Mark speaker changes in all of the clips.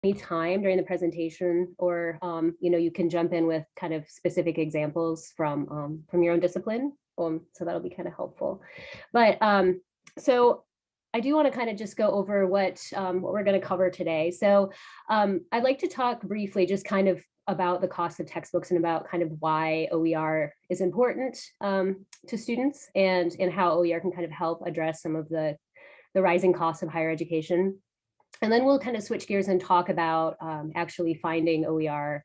Speaker 1: any time during the presentation, or you can jump in with kind of specific examples from your own discipline. So that'll be kind of helpful. But so I do want to kind of just go over what we're going to cover today. So I'd like to talk briefly just kind of about the cost of textbooks and about kind of why OER is important to students, and how OER can kind of help address some of the rising costs of higher education. And then we'll kind of switch gears and talk about actually finding OER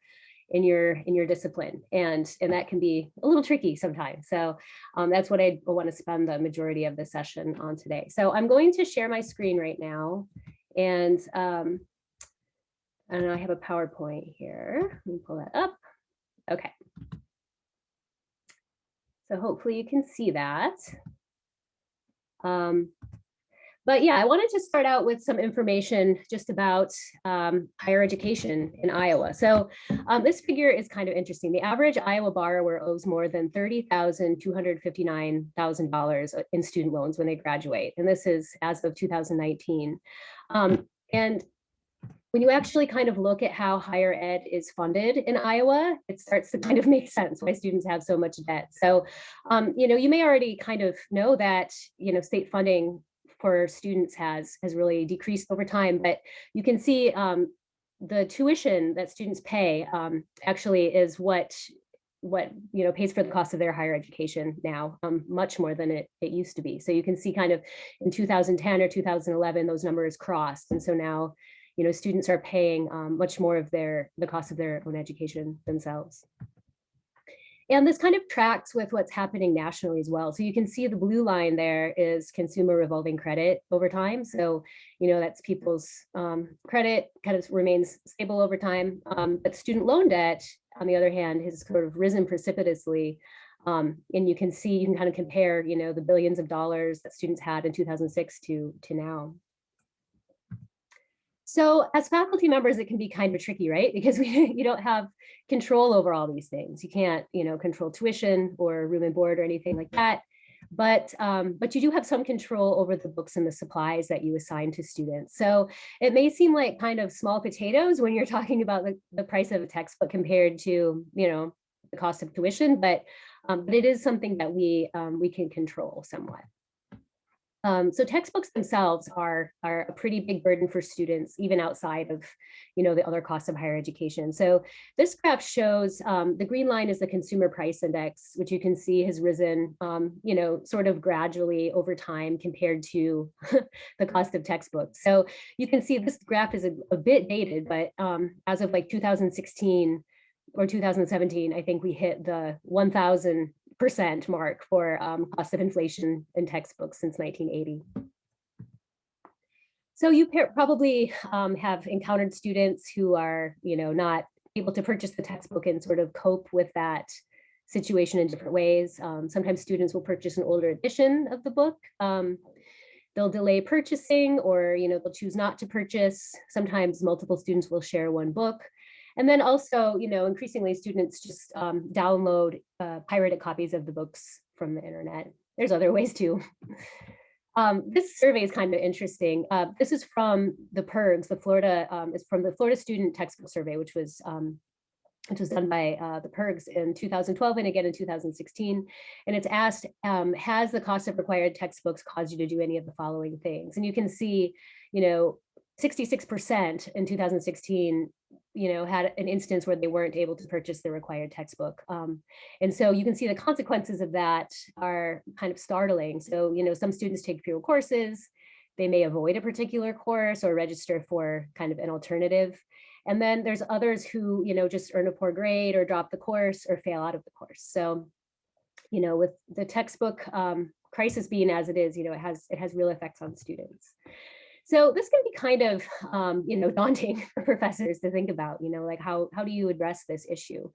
Speaker 1: in your discipline, and that can be a little tricky sometimes. So that's what I want to spend the majority of the session on today. So I'm going to share my screen right now, and I don't know, I have a PowerPoint here. Let me pull that up. Okay. So hopefully you can see that. But yeah, I wanted to start out with some information just about higher education in Iowa. So this figure is kind of interesting. The average Iowa borrower owes more than $30,259,000 in student loans when they graduate. And this is as of 2019. And when you actually kind of look at how higher ed is funded in Iowa, it starts to kind of make sense why students have so much debt. So, you may already kind of know that, state funding for students has really decreased over time, but you can see the tuition that students pay actually is what pays for the cost of their higher education now, much more than it used to be. So you can see kind of in 2010 or 2011, those numbers crossed, and so now students are paying much more of the cost of their own education themselves. And this kind of tracks with what's happening nationally as well. So you can see the blue line there is consumer revolving credit over time. So, that's people's credit kind of remains stable over time. But student loan debt, on the other hand, has sort of risen precipitously. And you can kind of compare, the billions of dollars that students had in 2006 to now. So as faculty members, it can be kind of tricky, right? Because you don't have control over all these things. You can't, control tuition or room and board or anything like that. But you do have some control over the books and the supplies that you assign to students. So it may seem like kind of small potatoes when you're talking about the price of a textbook compared to, the cost of tuition, but it is something that we can control somewhat. So textbooks themselves are a pretty big burden for students, even outside of, the other costs of higher education. So this graph shows the green line is the consumer price index, which you can see has risen, sort of gradually over time compared to the cost of textbooks. So you can see this graph is a bit dated, but as of like 2016 or 2017, I think we hit the 1,000% mark for cost of inflation in textbooks since 1980. So you probably have encountered students who are, not able to purchase the textbook and sort of cope with that situation in different ways. Sometimes students will purchase an older edition of the book. They'll delay purchasing, or they'll choose not to purchase. Sometimes multiple students will share one book. And then also, increasingly students just download pirated copies of the books from the internet. There's other ways too. This survey is kind of interesting. This is from the PIRGs, is from the Florida Student Textbook Survey, which was done by the PIRGs in 2012 and again in 2016. And it's asked, has the cost of required textbooks caused you to do any of the following things? And you can see, 66% in 2016, had an instance where they weren't able to purchase the required textbook. And so you can see the consequences of that are kind of startling. So, some students take fewer courses, they may avoid a particular course or register for kind of an alternative. And then there's others who, just earn a poor grade or drop the course or fail out of the course. So, with the textbook crisis being as it is, it has real effects on students. So this can be kind of, daunting for professors to think about, like how do you address this issue?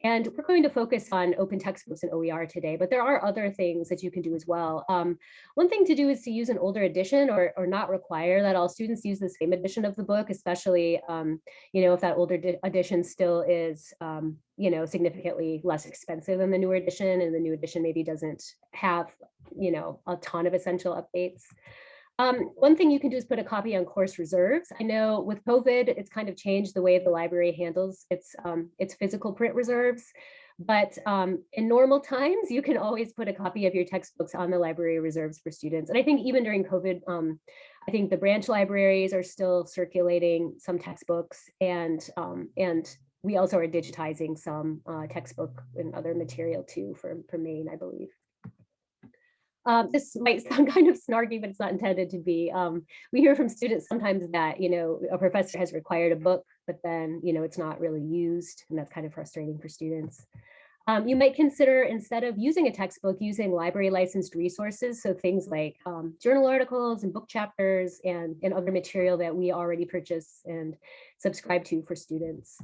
Speaker 1: And we're going to focus on open textbooks and OER today, but there are other things that you can do as well. One thing to do is to use an older edition, or not require that all students use the same edition of the book, especially, if that older edition still is, significantly less expensive than the newer edition, and the new edition maybe doesn't have, a ton of essential updates. One thing you can do is put a copy on course reserves. I know with COVID, it's kind of changed the way the library handles its physical print reserves. But in normal times, you can always put a copy of your textbooks on the library reserves for students. And I think even during COVID, I think the branch libraries are still circulating some textbooks, and we also are digitizing some textbook and other material too for Maine, I believe. This might sound kind of snarky, but it's not intended to be. We hear from students sometimes that, a professor has required a book, but then, it's not really used, and that's kind of frustrating for students. You might consider, instead of using a textbook, using library licensed resources. So things like journal articles and book chapters and other material that we already purchase and subscribe to for students.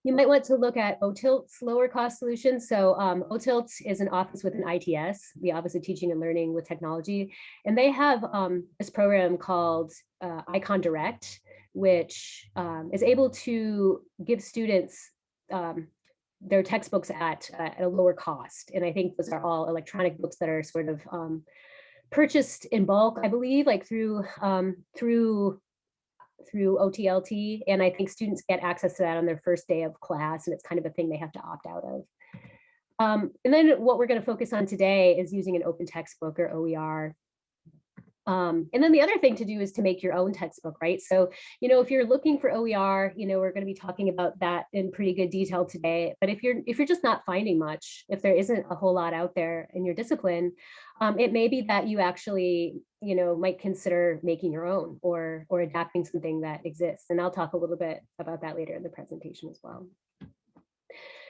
Speaker 1: You might want to look at OTILT's lower cost solutions. So OTILT is an office within ITS, the Office of Teaching and Learning with Technology. And they have this program called Icon Direct, which is able to give students their textbooks at a lower cost. And I think those are all electronic books that are sort of purchased in bulk, I believe, like through OTLT, and I think students get access to that on their first day of class, and it's kind of a thing they have to opt out of. And then what we're going to focus on today is using an open textbook or OER. And then the other thing to do is to make your own textbook, right? So, if you're looking for OER, we're going to be talking about that in pretty good detail today. But if you're just not finding much, if there isn't a whole lot out there in your discipline, it may be that you actually, might consider making your own or adapting something that exists. And I'll talk a little bit about that later in the presentation as well.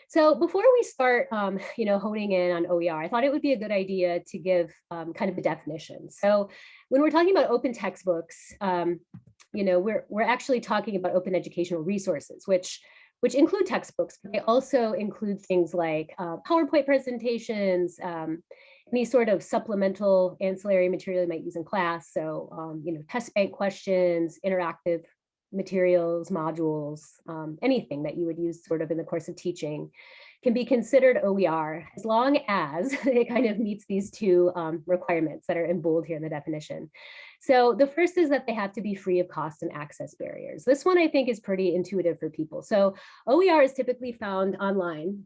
Speaker 1: So before we start, honing in on OER, I thought it would be a good idea to give kind of a definition. So when we're talking about open textbooks, we're actually talking about open educational resources, which include textbooks, but they also include things like PowerPoint presentations, any sort of supplemental ancillary material you might use in class. So, test bank questions, interactive materials, modules, anything that you would use sort of in the course of teaching can be considered OER as long as it kind of meets these two requirements that are in bold here in the definition. So the first is that they have to be free of cost and access barriers. This one I think is pretty intuitive for people. So OER is typically found online,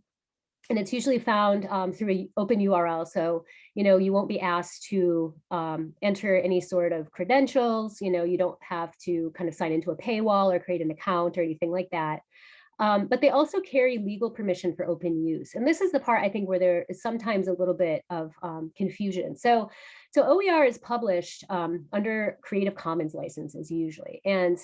Speaker 1: and it's usually found through an open URL. So, you won't be asked to enter any sort of credentials. You don't have to kind of sign into a paywall or create an account or anything like that. But they also carry legal permission for open use. And this is the part I think where there is sometimes a little bit of confusion. So OER is published under Creative Commons licenses usually. And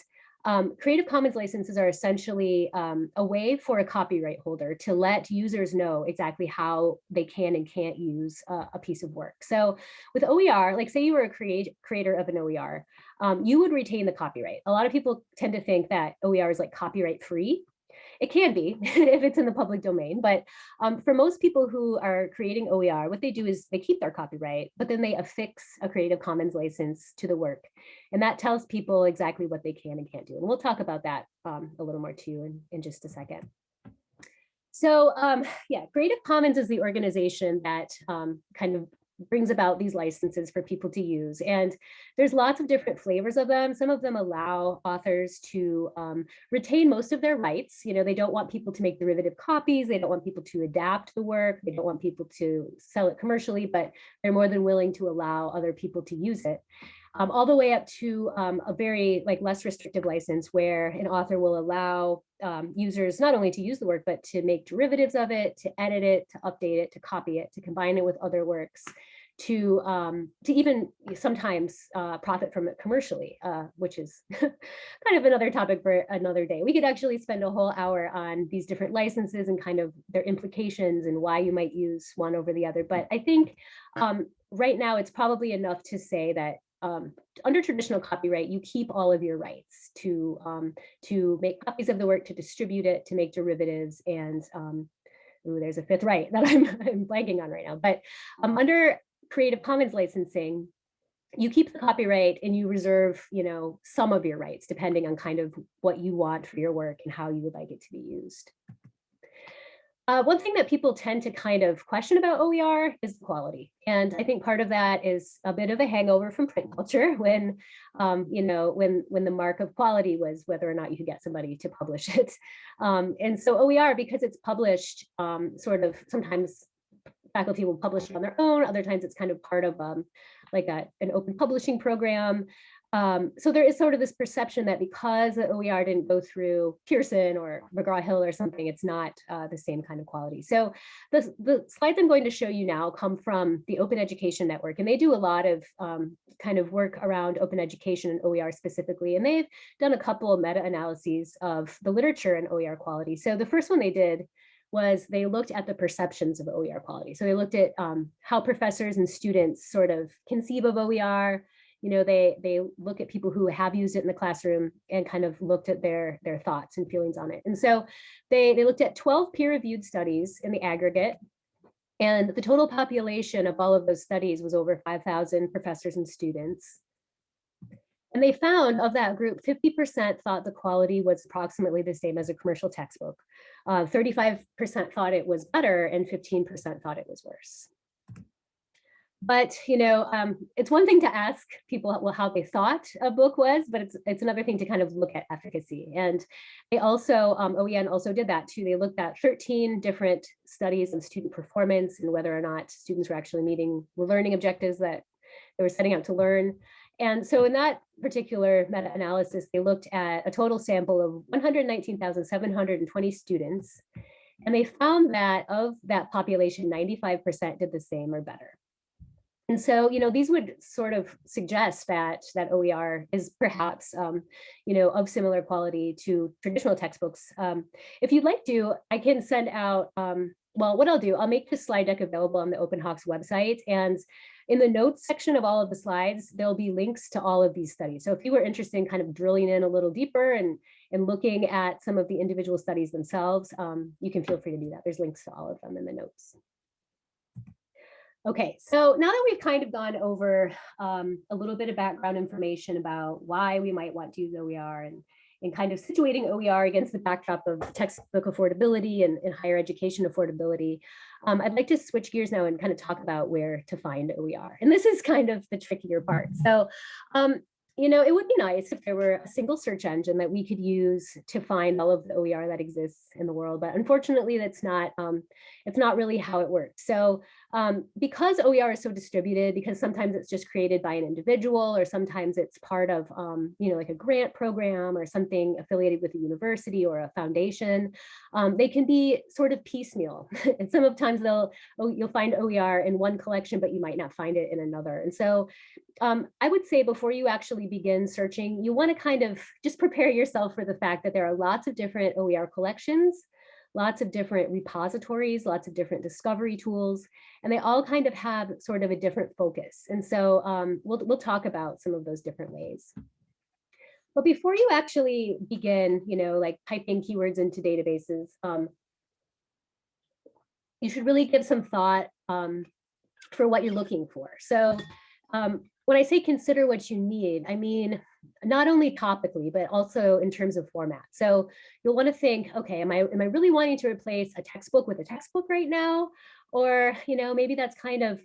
Speaker 1: Creative Commons licenses are essentially a way for a copyright holder to let users know exactly how they can and can't use a piece of work. So with OER, like say you were a creator of an OER, you would retain the copyright. A lot of people tend to think that OER is like copyright free. It can be if it's in the public domain, but for most people who are creating OER, what they do is they keep their copyright, but then they affix a Creative Commons license to the work. And that tells people exactly what they can and can't do. And we'll talk about that a little more too in just a second. So yeah, Creative Commons is the organization that kind of brings about these licenses for people to use. And there's lots of different flavors of them. Some of them allow authors to retain most of their rights. They don't want people to make derivative copies. They don't want people to adapt the work. They don't want people to sell it commercially, but they're more than willing to allow other people to use it. All the way up to a very less restrictive license where an author will allow users not only to use the work, but to make derivatives of it, to edit it, to update it, to copy it, to combine it with other works, to even sometimes profit from it commercially, which is kind of another topic for another day. We could actually spend a whole hour on these different licenses and kind of their implications and why you might use one over the other. But I think right now it's probably enough to say that under traditional copyright, you keep all of your rights to make copies of the work, to distribute it, to make derivatives, and there's a fifth right that I'm blanking on right now. But under Creative Commons licensing, you keep the copyright and you reserve, some of your rights depending on kind of what you want for your work and how you would like it to be used. One thing that people tend to kind of question about OER is the quality. And I think part of that is a bit of a hangover from print culture when, when the mark of quality was whether or not you could get somebody to publish it. And so OER, because it's published sort of sometimes faculty will publish it on their own. Other times it's kind of part of like an open publishing program. So there is sort of this perception that because the OER didn't go through Pearson or McGraw-Hill or something, it's not the same kind of quality. So the slides I'm going to show you now come from the Open Education Network, and they do a lot of kind of work around open education and OER specifically. And they've done a couple of meta-analyses of the literature and OER quality. So the first one they did was they looked at the perceptions of OER quality. So they looked at how professors and students sort of conceive of OER. They look at people who have used it in the classroom and kind of looked at their thoughts and feelings on it. And so they looked at 12 peer-reviewed studies in the aggregate. And the total population of all of those studies was over 5,000 professors and students. And they found of that group, 50% thought the quality was approximately the same as a commercial textbook. 35% thought it was better and 15% thought it was worse. But it's one thing to ask people how they thought a book was, but it's another thing to kind of look at efficacy. And they also, OEN also did that too. They looked at 13 different studies of student performance and whether or not students were actually meeting the learning objectives that they were setting out to learn. And so in that particular meta-analysis, they looked at a total sample of 119,720 students. And they found that of that population, 95% did the same or better. And so, these would sort of suggest that OER is perhaps, of similar quality to traditional textbooks. If you'd like to, I can send out, well, what I'll do, I'll make this slide deck available on the Open Hawks website. And in the notes section of all of the slides, there'll be links to all of these studies. So if you were interested in kind of drilling in a little deeper and looking at some of the individual studies themselves, you can feel free to do that. There's links to all of them in the notes. Okay, so now that we've kind of gone over a little bit of background information about why we might want to use OER and kind of situating OER against the backdrop of textbook affordability and higher education affordability, I'd like to switch gears now and kind of talk about where to find OER. And this is kind of the trickier part. So, it would be nice if there were a single search engine that we could use to find all of the OER that exists in the world. But unfortunately, that's not, it's not really how it works. So because OER is so distributed, because sometimes it's just created by an individual, or sometimes it's part of, like a grant program or something affiliated with a university or a foundation, they can be sort of piecemeal. And sometimes you'll find OER in one collection, but you might not find it in another. And so I would say before you actually begin searching, you want to kind of just prepare yourself for the fact that there are lots of different OER collections, lots of different repositories, lots of different discovery tools, and they all kind of have sort of a different focus. And so we'll talk about some of those different ways. But before you actually begin, like typing keywords into databases, you should really give some thought for what you're looking for. So when I say consider what you need, I mean, not only topically, but also in terms of format. So you'll want to think, okay, am I really wanting to replace a textbook with a textbook right now? Or, maybe that's kind of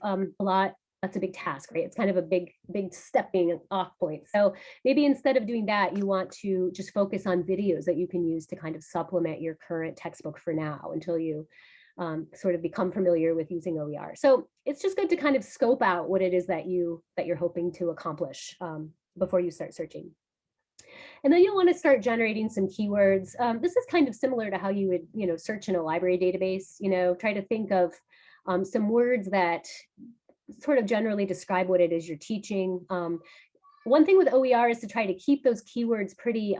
Speaker 1: that's a big task, right? It's kind of a big stepping off point. So maybe instead of doing that, you want to just focus on videos that you can use to kind of supplement your current textbook for now until you sort of become familiar with using OER. So it's just good to kind of scope out what it is that you're hoping to accomplish before you start searching. And then you'll want to start generating some keywords. This is kind of similar to how you would, search in a library database. Try to think of some words that sort of generally describe what it is you're teaching. One thing with OER is to try to keep those keywords pretty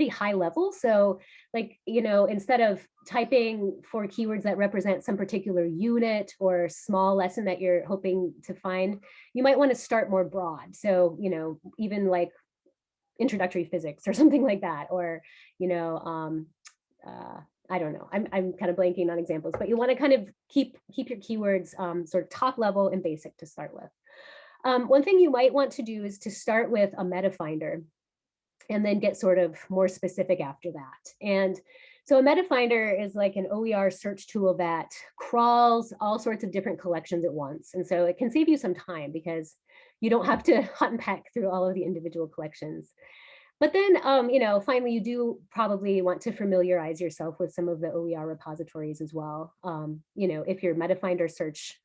Speaker 1: high level. So like, instead of typing for keywords that represent some particular unit or small lesson that you're hoping to find, you might want to start more broad. So, even like introductory physics or something like that, or, I don't know, I'm kind of blanking on examples, but you want to kind of keep your keywords sort of top level and basic to start with. One thing you might want to do is to start with a meta finder and then get sort of more specific after that. And So a metafinder is like an OER search tool that crawls all sorts of different collections at once. And so it can save you some time because you don't have to hunt and peck through all of the individual collections. But then, finally, you do probably want to familiarize yourself with some of the OER repositories as well. If your metafinder search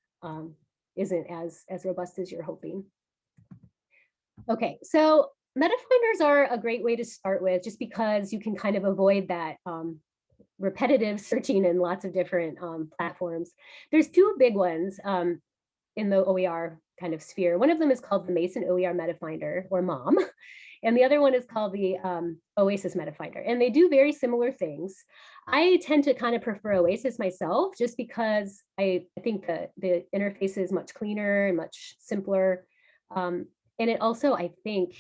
Speaker 1: isn't as robust as you're hoping. Okay, so metafinders are a great way to start with, just because you can kind of avoid that repetitive searching in lots of different platforms. There's two big ones in the OER kind of sphere. One of them is called the Mason OER Metafinder, or MOM, and the other one is called the Oasis Metafinder. And they do very similar things. I tend to kind of prefer Oasis myself, just because I think the interface is much cleaner and much simpler. And it also, I think,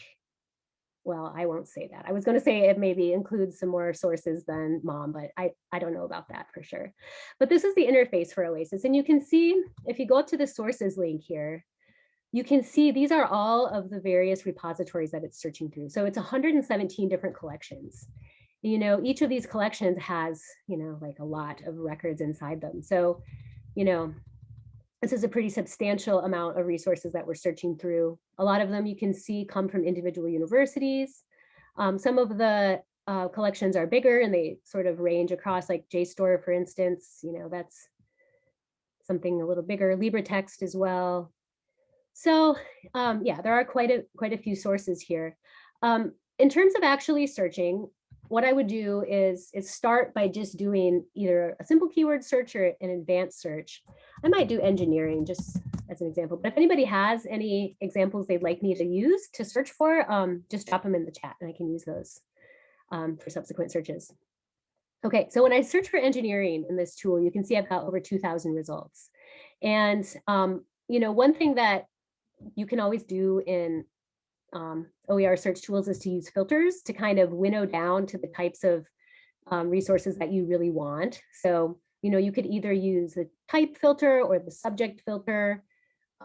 Speaker 1: well, I won't say that. I was going to say it maybe includes some more sources than MOM, but I don't know about that for sure. But this is the interface for Oasis. And you can see, if you go up to the sources link here, you can see these are all of the various repositories that it's searching through. So it's 117 different collections. Each of these collections has, like a lot of records inside them. So, this is a pretty substantial amount of resources that we're searching through. A lot of them you can see come from individual universities. Some of the collections are bigger and they sort of range across, like JSTOR, for instance, that's something a little bigger, LibreText as well. So yeah, there are quite a few sources here. In terms of actually searching, what I would do is start by just doing either a simple keyword search or an advanced search. I might do engineering just as an example, but if anybody has any examples they'd like me to use to search for, just drop them in the chat and I can use those for subsequent searches. Okay, so when I search for engineering in this tool, you can see I've got over 2,000 results. And one thing that you can always do in OER search tools is to use filters to kind of winnow down to the types of resources that you really want. So, you could either use the type filter or the subject filter,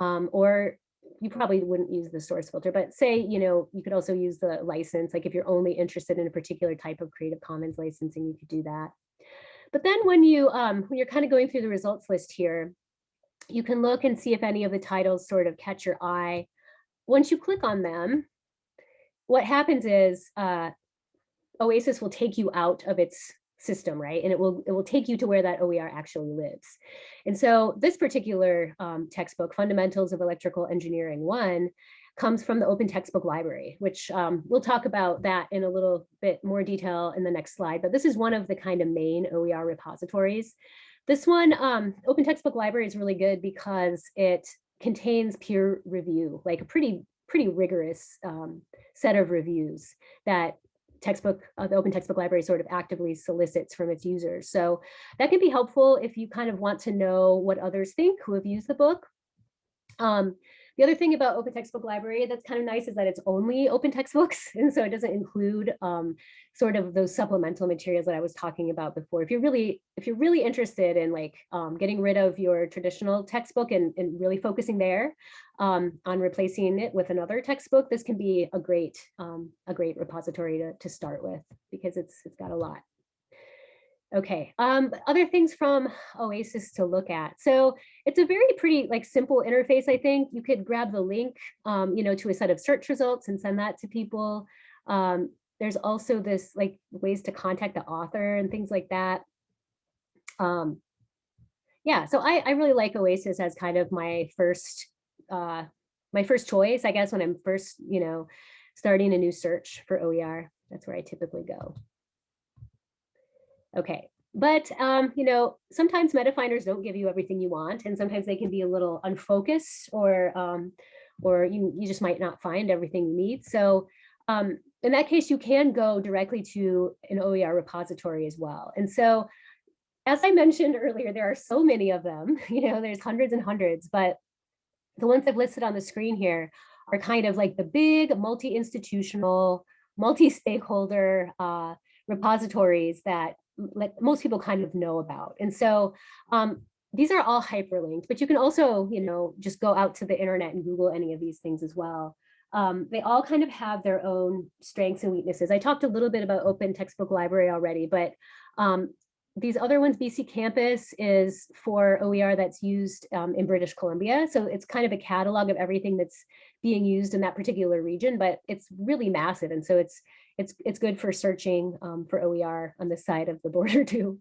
Speaker 1: or you probably wouldn't use the source filter, but say, you could also use the license. Like if you're only interested in a particular type of Creative Commons licensing, you could do that. But then when you're kind of going through the results list here, you can look and see if any of the titles sort of catch your eye. Once you click on them, what happens is Oasis will take you out of its system, right? And it will take you to where that OER actually lives. And so this particular textbook, Fundamentals of Electrical Engineering 1, comes from the Open Textbook Library, which we'll talk about that in a little bit more detail in the next slide. But this is one of the kind of main OER repositories. This one, Open Textbook Library, is really good because it contains peer review, like a pretty rigorous set of reviews that the Open Textbook Library sort of actively solicits from its users. So that can be helpful if you kind of want to know what others think who have used the book. The other thing about Open Textbook Library that's kind of nice is that it's only open textbooks, and so it doesn't include sort of those supplemental materials that I was talking about before. If you're really interested in like getting rid of your traditional textbook and really focusing there on replacing it with another textbook, this can be a great repository to start with, because it's got a lot. Okay, other things from Oasis to look at. So it's a very pretty like simple interface. I think you could grab the link, to a set of search results and send that to people. There's also this like ways to contact the author and things like that. Yeah, so I really like Oasis as kind of my first choice, I guess, when I'm first, starting a new search for OER. That's where I typically go. Okay, but sometimes metafinders don't give you everything you want, and sometimes they can be a little unfocused, or you just might not find everything you need. So in that case, you can go directly to an OER repository as well. And so, as I mentioned earlier, there are so many of them. There's hundreds and hundreds, but the ones I've listed on the screen here are kind of like the big multi-institutional, multi-stakeholder repositories that most people kind of know about. And so these are all hyperlinked, but you can also, just go out to the internet and Google any of these things as well. They all kind of have their own strengths and weaknesses. I talked a little bit about Open Textbook Library already, but these other ones, BC Campus is for OER that's used in British Columbia. So it's kind of a catalog of everything that's being used in that particular region, but it's really massive. And so it's good for searching for OER on this side of the border too.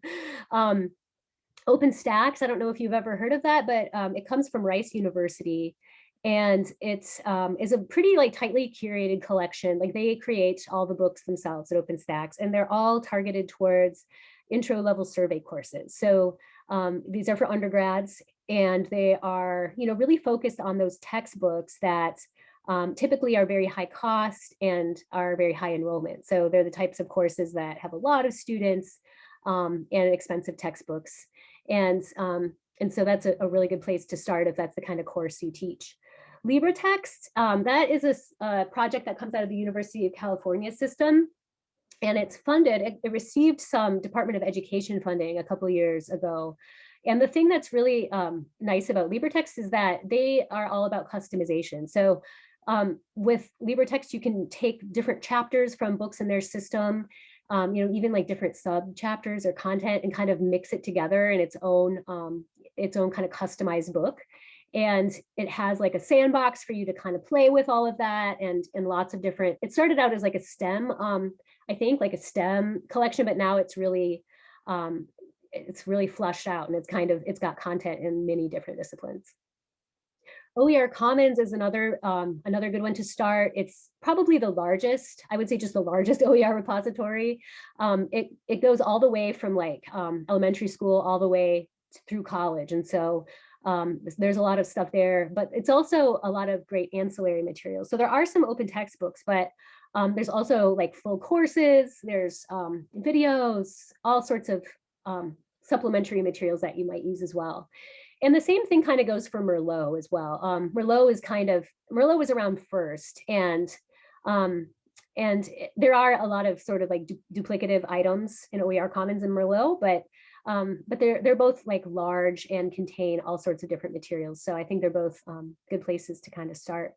Speaker 1: OpenStax, I don't know if you've ever heard of that, but it comes from Rice University. And it's is a pretty like tightly curated collection. Like they create all the books themselves at OpenStax, and they're all targeted towards intro level survey courses. So these are for undergrads, and they are, you know, really focused on those textbooks that typically are very high cost and are very high enrollment. So they're the types of courses that have a lot of students and expensive textbooks. And so that's a really good place to start if that's the kind of course you teach. LibreText, that is a project that comes out of the University of California system, and it's funded, it received some Department of Education funding a couple years ago. And the thing that's really nice about LibreText is that they are all about customization. So with LibreText, you can take different chapters from books in their system, you know, even like different sub chapters or content, and kind of mix it together in its own kind of customized book. And it has like a sandbox for you to kind of play with all of that, and lots of different, it started out as like a STEM, I think like a STEM collection, but now it's really flushed out, and it's got content in many different disciplines. OER Commons is another good one to start. It's probably the largest, I would say just the largest OER repository. It goes all the way from like elementary school all the way through college. And so there's a lot of stuff there, but it's also a lot of great ancillary materials. So there are some open textbooks, but there's also like full courses, there's videos, all sorts of supplementary materials that you might use as well. And the same thing kind of goes for Merlot as well. Merlot was around first, and there are a lot of sort of like duplicative items in OER Commons and Merlot, but they're both like large and contain all sorts of different materials. So I think they're both good places to kind of start.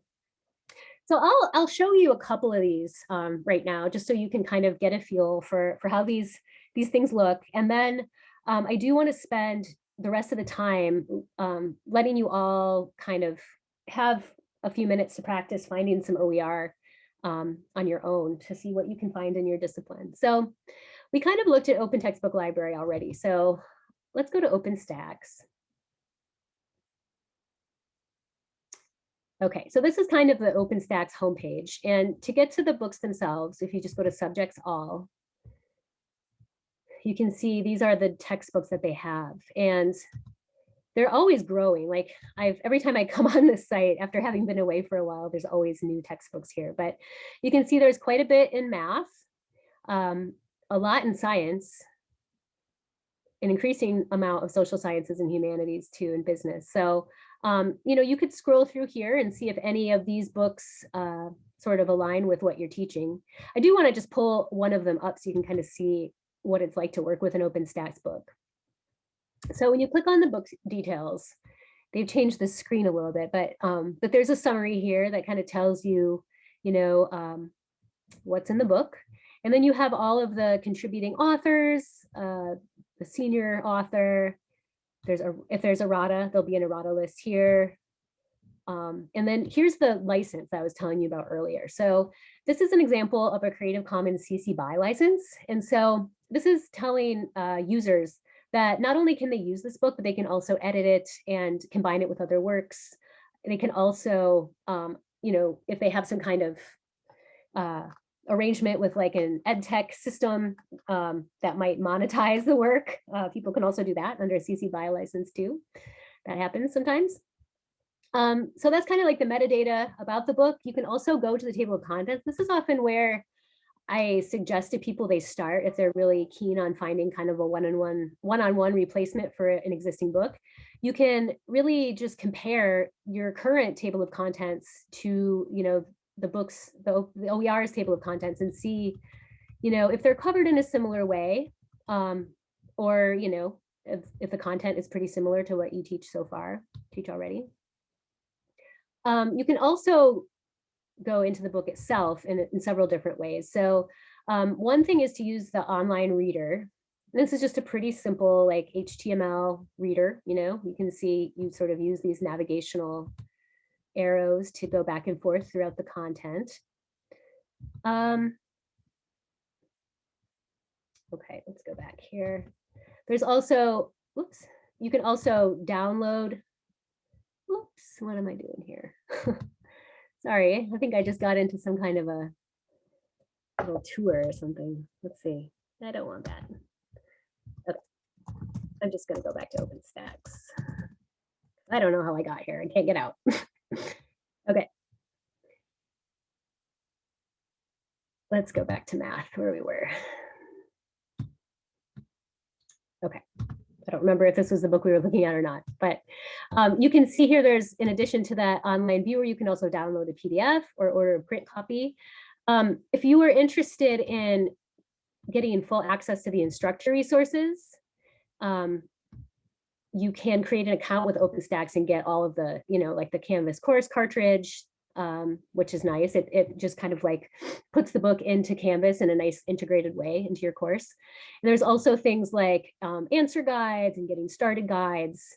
Speaker 1: So I'll show you a couple of these right now, just so you can kind of get a feel for how these things look. And then I do want to spend the rest of the time letting you all kind of have a few minutes to practice finding some OER on your own to see what you can find in your discipline. So we kind of looked at Open Textbook Library already. So let's go to OpenStax. Okay, so this is kind of the OpenStax homepage. And to get to the books themselves, if you just go to Subjects All, you can see these are the textbooks that they have. And they're always growing. Like every time I come on this site, after having been away for a while, there's always new textbooks here. But you can see there's quite a bit in math, a lot in science, an increasing amount of social sciences and humanities too, and business. So, you know, you could scroll through here and see if any of these books sort of align with what you're teaching. I do want to just pull one of them up so you can kind of see what it's like to work with an OpenStax book. So when you click on the book details, they've changed the screen a little bit, but there's a summary here that kind of tells you, you know, what's in the book. And then you have all of the contributing authors, the senior author. If there's errata, there'll be an errata list here. And then here's the license that I was telling you about earlier. So this is an example of a Creative Commons CC BY license. And so this is telling users that not only can they use this book, but they can also edit it and combine it with other works. They can also, you know, if they have some kind of arrangement with like an ed tech system that might monetize the work, people can also do that under a CC BY license too. That happens sometimes. So that's kind of like the metadata about the book. You can also go to the table of contents. This is often where I suggest to people they start if they're really keen on finding kind of a one-on-one replacement for an existing book. You can really just compare your current table of contents to, you know, the books, the OER's table of contents, and see, you know, if they're covered in a similar way, or, you know, if the content is pretty similar to what you teach already. You can also go into the book itself in several different ways. So one thing is to use the online reader. This is just a pretty simple like HTML reader. You can see you sort of use these navigational arrows to go back and forth throughout the content. Okay, let's go back here. There's also, whoops, you can also download, whoops, what am I doing here? Sorry, I think I just got into some kind of a little tour or something. Let's see, I don't want that. Okay, I'm just gonna go back to OpenStax. I don't know how I got here, I can't get out. Okay. Let's go back to math where we were. Okay. I don't remember if this was the book we were looking at or not, but you can see here there's, in addition to that online viewer, you can also download a PDF or order a print copy. If you were interested in getting full access to the instructor resources, you can create an account with OpenStax and get all of the, like the Canvas course cartridge, which is nice. It just kind of like puts the book into Canvas in a nice integrated way into your course. And there's also things like answer guides and getting started guides,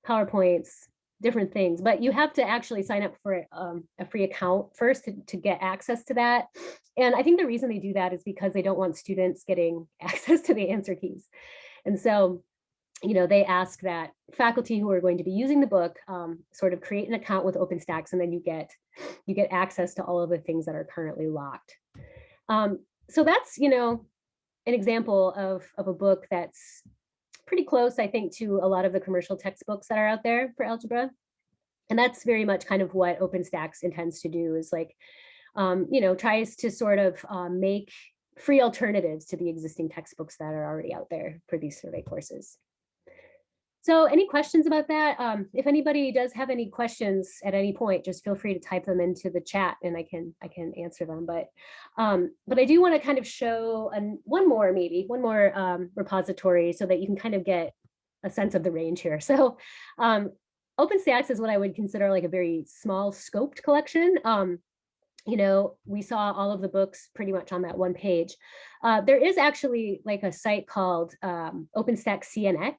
Speaker 1: PowerPoints, different things, but you have to actually sign up for a free account first to get access to that. And I think the reason they do that is because they don't want students getting access to the answer keys. And so they ask that faculty who are going to be using the book sort of create an account with OpenStax, and then you get access to all of the things that are currently locked. So that's, an example of a book that's pretty close, I think, to a lot of the commercial textbooks that are out there for algebra. And that's very much kind of what OpenStax intends to do, is like, tries to sort of make free alternatives to the existing textbooks that are already out there for these survey courses. So any questions about that? If anybody does have any questions at any point, just feel free to type them into the chat and I can answer them. But I do want to kind of show one more repository so that you can kind of get a sense of the range here. So OpenStax is what I would consider like a very small scoped collection. We saw all of the books pretty much on that one page. There is actually like a site called OpenStax CNX,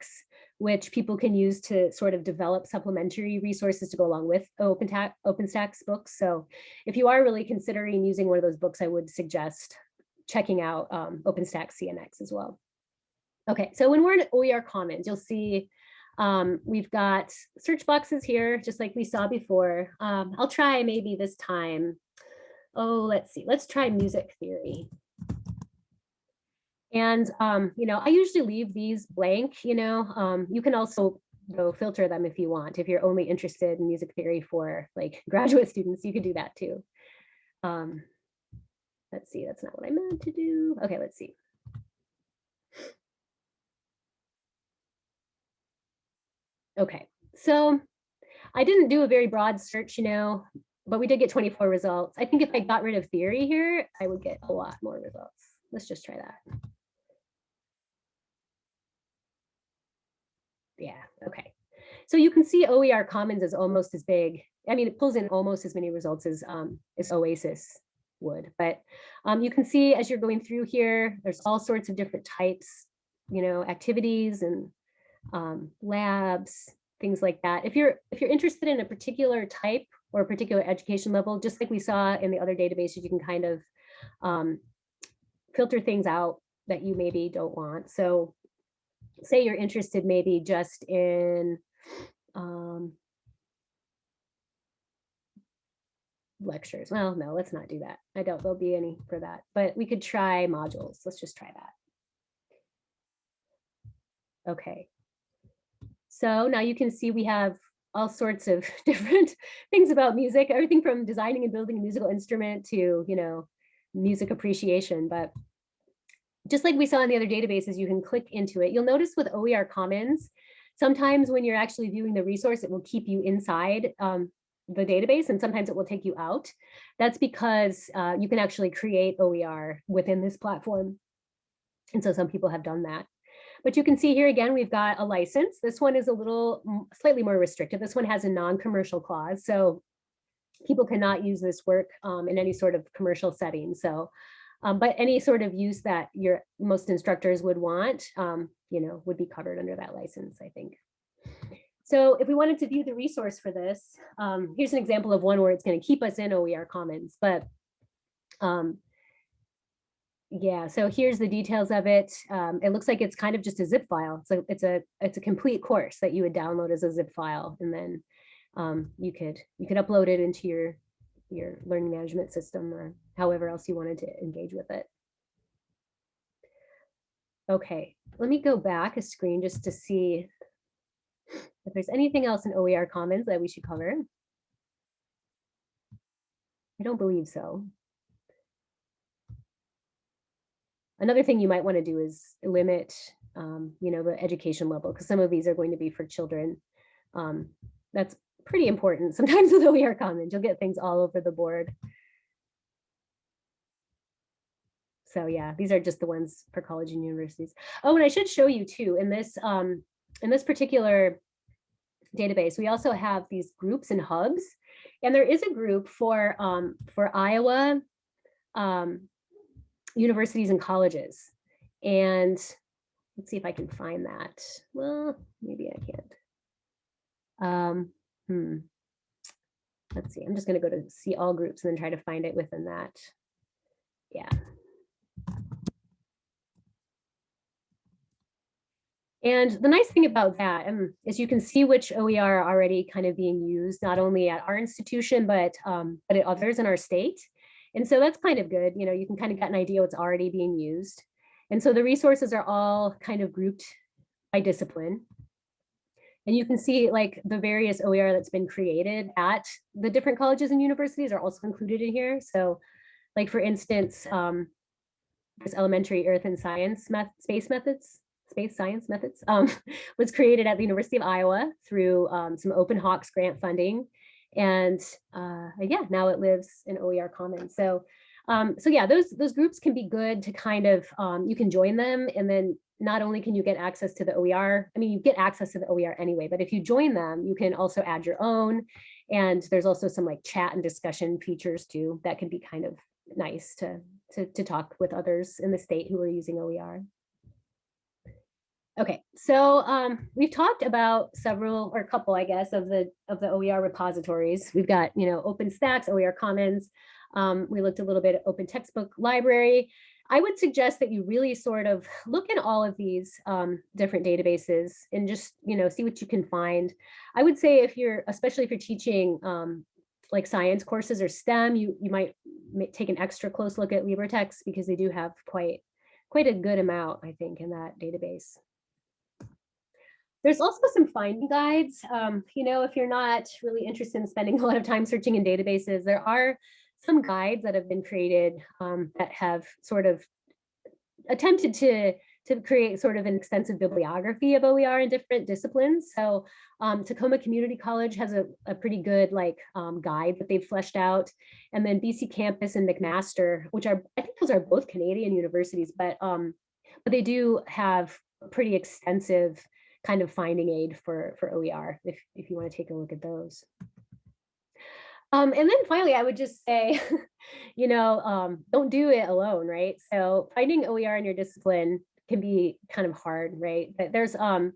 Speaker 1: which people can use to sort of develop supplementary resources to go along with OpenStax books. So if you are really considering using one of those books, I would suggest checking out OpenStax CNX as well. Okay, so when we're in OER Commons, you'll see we've got search boxes here, just like we saw before. I'll try maybe this time. Oh, let's see, let's try music theory. And, I usually leave these blank, you can also filter them if you want. If you're only interested in music theory for like graduate students, you could do that too. Let's see, that's not what I meant to do. Okay, let's see. Okay, so I didn't do a very broad search, but we did get 24 results. I think if I got rid of theory here, I would get a lot more results. Let's just try that. Yeah, okay. So you can see OER Commons is almost as big. I mean, it pulls in almost as many results as OASIS would, but you can see as you're going through here, there's all sorts of different types, activities and labs, things like that. If you're interested in a particular type or a particular education level, just like we saw in the other databases, you can kind of filter things out that you maybe don't want. So say you're interested maybe just in lectures. Well, no, let's not do that. I doubt there'll be any for that, but we could try modules. Let's just try that. Okay. So now you can see we have all sorts of different things about music, everything from designing and building a musical instrument to, music appreciation. But just like we saw in the other databases, you can click into it. You'll notice with OER Commons, sometimes when you're actually viewing the resource, it will keep you inside the database, and sometimes it will take you out. That's because you can actually create OER within this platform. And so some people have done that. But you can see here again, we've got a license. This one is a little slightly more restrictive. This one has a non-commercial clause. So people cannot use this work in any sort of commercial setting. So, but any sort of use that most instructors would want, would be covered under that license, I think. So if we wanted to view the resource for this, here's an example of one where it's going to keep us in OER Commons, but yeah, so here's the details of it. It looks like it's kind of just a zip file. So it's a complete course that you would download as a zip file, and then you could upload it into your learning management system or however else you wanted to engage with it. Okay, let me go back a screen just to see if there's anything else in OER Commons that we should cover. I don't believe so. Another thing you might want to do is limit, the education level, because some of these are going to be for children. That's pretty important. Sometimes with OER Commons, you'll get things all over the board. So yeah, these are just the ones for college and universities. Oh, and I should show you too, in this particular database, we also have these groups and hubs, and there is a group for Iowa universities and colleges. And let's see if I can find that. Well, maybe I can't. Let's see, I'm just going to go to see all groups and then try to find it within that. Yeah. And the nice thing about that is you can see which OER are already kind of being used, not only at our institution, but at others in our state. And so that's kind of good. You can kind of get an idea what's already being used. And so the resources are all kind of grouped by discipline. And you can see like the various OER that's been created at the different colleges and universities are also included in here. So like, for instance, this elementary earth and space science methods was created at the University of Iowa through some Open Hawks grant funding. And yeah, now it lives in OER Commons. So yeah, those groups can be good to kind of, you can join them, and then not only can you get access to the OER, I mean, you get access to the OER anyway, but if you join them, you can also add your own. And there's also some like chat and discussion features too, that can be kind of nice to talk with others in the state who are using OER. Okay, so we've talked about several, or a couple, I guess, of the OER repositories. We've got, OpenStax, OER Commons. We looked a little bit at Open Textbook Library. I would suggest that you really sort of look in all of these different databases and just, see what you can find. I would say especially if you're teaching like science courses or STEM, you might take an extra close look at LibreText, because they do have quite a good amount, I think, in that database. There's also some finding guides. If you're not really interested in spending a lot of time searching in databases, there are some guides that have been created that have sort of attempted to create sort of an extensive bibliography of OER in different disciplines. So Tacoma Community College has a pretty good guide that they've fleshed out. And then BC Campus and McMaster, which I think those are both Canadian universities, but they do have a pretty extensive kind of finding aid for OER, if you want to take a look at those. And then finally, I would just say, don't do it alone, right? So finding OER in your discipline can be kind of hard, right? But there's a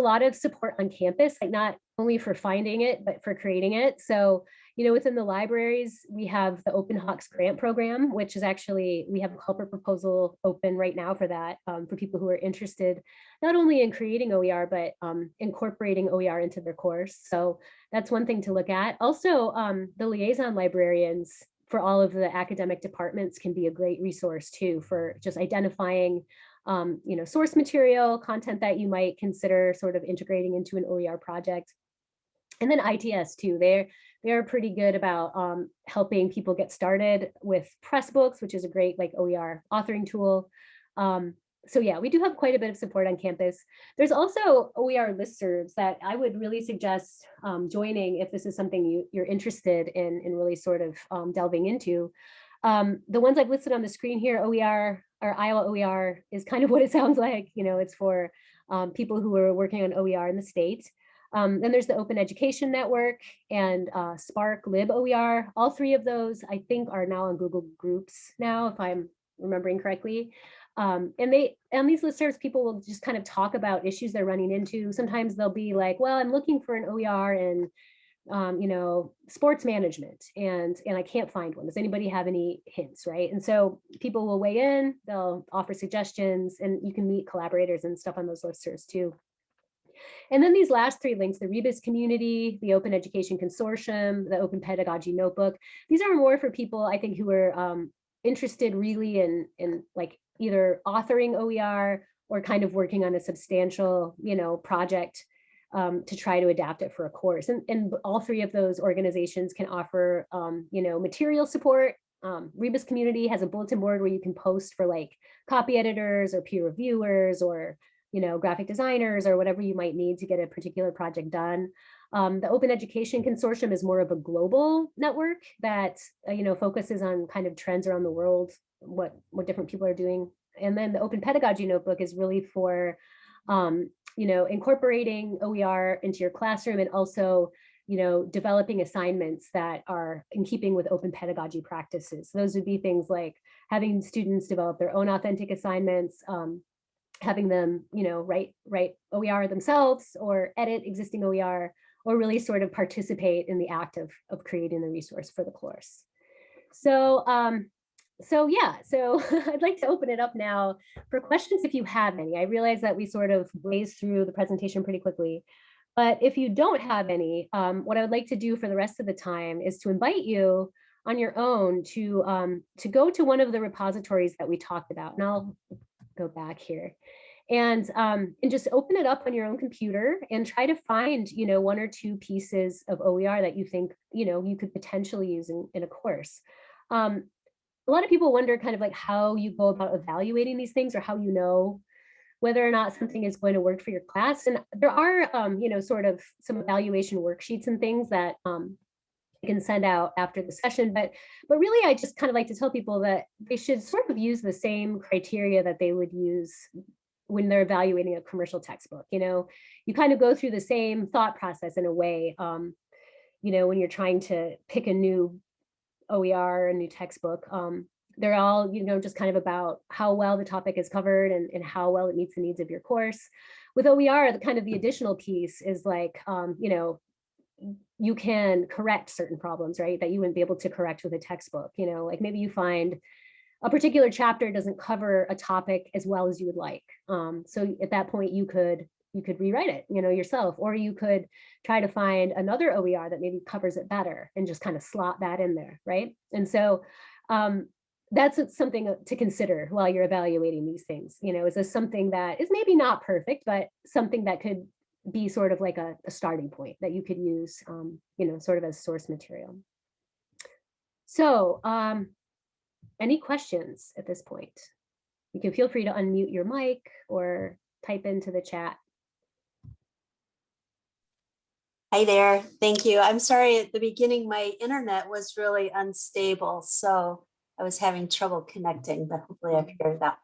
Speaker 1: lot of support on campus, like not only for finding it, but for creating it. So, within the libraries, we have the Open Hawks grant program, which is actually, we have a helper proposal open right now for that, for people who are interested, not only in creating OER, but incorporating OER into their course. So that's one thing to look at. Also, the liaison librarians for all of the academic departments can be a great resource too, for just identifying source material, content that you might consider sort of integrating into an OER project. And then ITS too, they're pretty good about helping people get started with Pressbooks, which is a great OER authoring tool. So yeah, we do have quite a bit of support on campus. There's also OER listservs that I would really suggest joining if this is something you're interested in really sort of delving into. The ones I've listed on the screen here, OER or Iowa OER is kind of what it sounds like. It's for people who are working on OER in the state. Then there's the Open Education Network and Spark Lib OER. All three of those, I think, are now on Google Groups now, if I'm remembering correctly. And on these listservs, people will just kind of talk about issues they're running into. Sometimes they'll be like, well, I'm looking for an OER in sports management, and I can't find one. Does anybody have any hints, right? And so people will weigh in, they'll offer suggestions, and you can meet collaborators and stuff on those listservs too. And then these last three links, the Rebus community, the Open Education Consortium, the Open Pedagogy Notebook, these are more for people, I think, who are interested really in like either authoring OER or kind of working on a substantial, project to try to adapt it for a course. And all three of those organizations can offer, material support. Rebus community has a bulletin board where you can post for like copy editors or peer reviewers or graphic designers or whatever you might need to get a particular project done. The Open Education Consortium is more of a global network that focuses on kind of trends around the world, what different people are doing. And then the Open Pedagogy Notebook is really for incorporating OER into your classroom and also developing assignments that are in keeping with open pedagogy practices. So those would be things like having students develop their own authentic assignments, having them, write OER themselves or edit existing OER, or really sort of participate in the act of creating the resource for the course. So yeah, I'd like to open it up now for questions if you have any. I realize that we sort of blazed through the presentation pretty quickly, but if you don't have any, what I would like to do for the rest of the time is to invite you on your own to go to one of the repositories that we talked about. And I'll go back here and just open it up on your own computer and try to find, one or two pieces of OER that you think, you could potentially use in a course. A lot of people wonder kind of like how you go about evaluating these things or how you know whether or not something is going to work for your class. And there are, sort of some evaluation worksheets and things that you can send out after the session. But really, I just kind of like to tell people that they should sort of use the same criteria that they would use when they're evaluating a commercial textbook. You kind of go through the same thought process in a way, when you're trying to pick a new OER, a new textbook. They're all, just kind of about how well the topic is covered and how well it meets the needs of your course. With OER, the additional piece is like, you can correct certain problems, right, that you wouldn't be able to correct with a textbook. Like maybe you find a particular chapter doesn't cover a topic as well as you would like. So at that point, you could rewrite it, yourself, or you could try to find another OER that maybe covers it better and just kind of slot that in there, right? And so that's something to consider while you're evaluating these things. Is this something that is maybe not perfect, but something that could be sort of like a starting point that you could use, sort of as source material. So any questions at this point? You can feel free to unmute your mic or type into the chat.
Speaker 2: Hi there, thank you. I'm sorry, at the beginning, my internet was really unstable, so I was having trouble connecting, but hopefully I figured it out.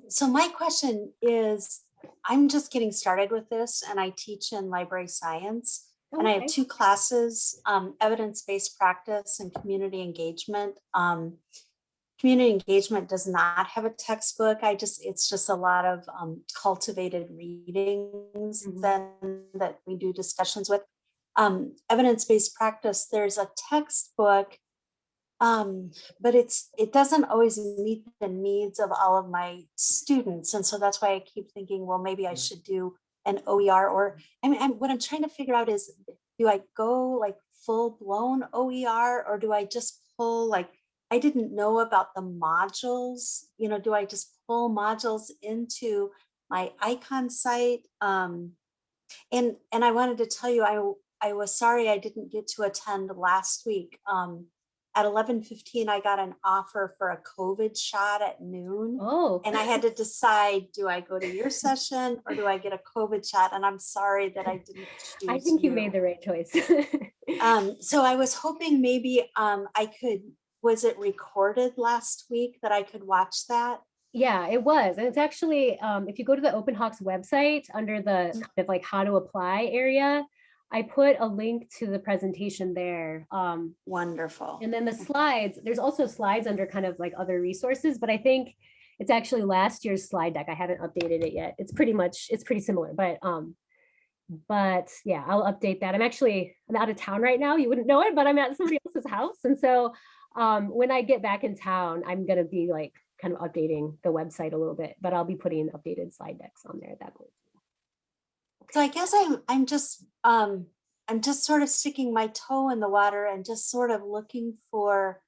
Speaker 2: So my question is, I'm just getting started with this, and I teach in library science, and I have two classes, evidence-based practice and community engagement. Community engagement does not have a textbook. It's just a lot of cultivated readings that we do discussions with. Evidence-based practice, there's a textbook, but it doesn't always meet the needs of all of my students. And so that's why I keep thinking, well, maybe I should do an OER, or what I'm trying to figure out is, do I go like full-blown OER, or do I just pull, like, I didn't know about the modules, do I just pull modules into my icon site? And I wanted to tell you, I was sorry I didn't get to attend last week. At 11:15, I got an offer for a COVID shot at noon.
Speaker 1: Oh.
Speaker 2: And I had to decide, do I go to your session or do I get a COVID shot? And I'm sorry that I didn't choose
Speaker 1: I think you made the right choice.
Speaker 2: So I was hoping maybe I could, was it recorded last week that I could watch that?
Speaker 1: Yeah, it was. And it's actually, if you go to the Open Hawks website under the kind of like how to apply area, I put a link to the presentation there.
Speaker 2: Wonderful.
Speaker 1: And then the slides, there's also slides under kind of like other resources, but I think it's actually last year's slide deck. I haven't updated it yet. It's pretty similar, but yeah, I'll update that. I'm out of town right now. You wouldn't know it, but I'm at somebody else's house. And so when I get back in town, I'm going to be like kind of updating the website a little bit, but I'll be putting updated slide decks on there at that point.
Speaker 2: So I guess I'm just sort of sticking my toe in the water and just sort of looking for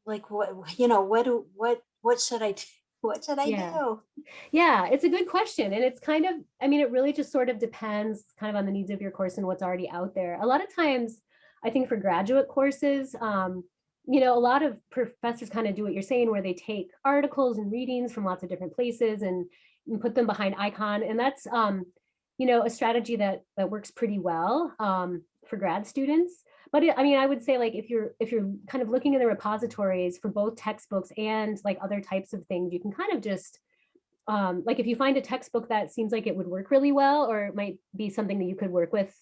Speaker 2: like what should I do? What should I
Speaker 1: Yeah.
Speaker 2: do?
Speaker 1: Yeah, it's a good question. And it's kind of, I mean, it really just sort of depends kind of on the needs of your course and what's already out there. A lot of times, I think for graduate courses, a lot of professors kind of do what you're saying, where they take articles and readings from lots of different places and put them behind icon. And that's, a strategy that works pretty well for grad students. But I would say like if you're kind of looking in the repositories for both textbooks and like other types of things, you can kind of just like if you find a textbook that seems like it would work really well, or it might be something that you could work with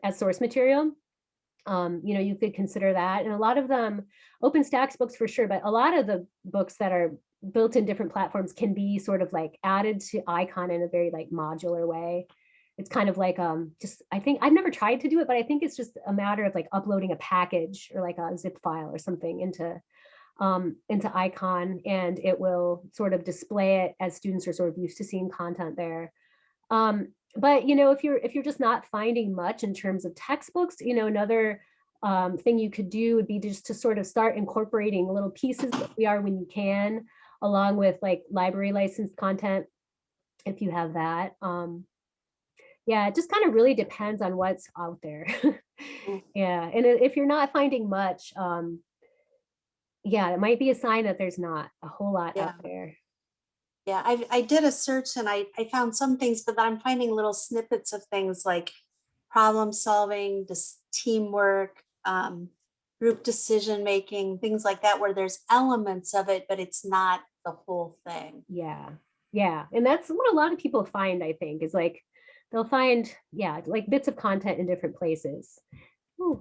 Speaker 1: as source material, you could consider that. And a lot of them, OpenStax books for sure, but a lot of the books that are built in different platforms can be sort of like added to icon in a very like modular way. It's kind of like just, I think I've never tried to do it, but I think it's just a matter of like uploading a package or like a zip file or something into icon, and it will sort of display it as students are sort of used to seeing content there. But if you're just not finding much in terms of textbooks, another thing you could do would be just to sort of start incorporating little pieces of OER when you can, along with like library licensed content, if you have that. Yeah, it just kind of really depends on what's out there. Yeah, and if you're not finding much, yeah, it might be a sign that there's not a whole lot
Speaker 2: Yeah.
Speaker 1: out there.
Speaker 2: Yeah, I did a search and I found some things, but I'm finding little snippets of things like problem solving, this teamwork, group decision making, things like that, where there's elements of it, but it's not the whole thing.
Speaker 1: Yeah, yeah, and that's what a lot of people find, I think, is like they'll find, yeah, like bits of content in different places. Ooh.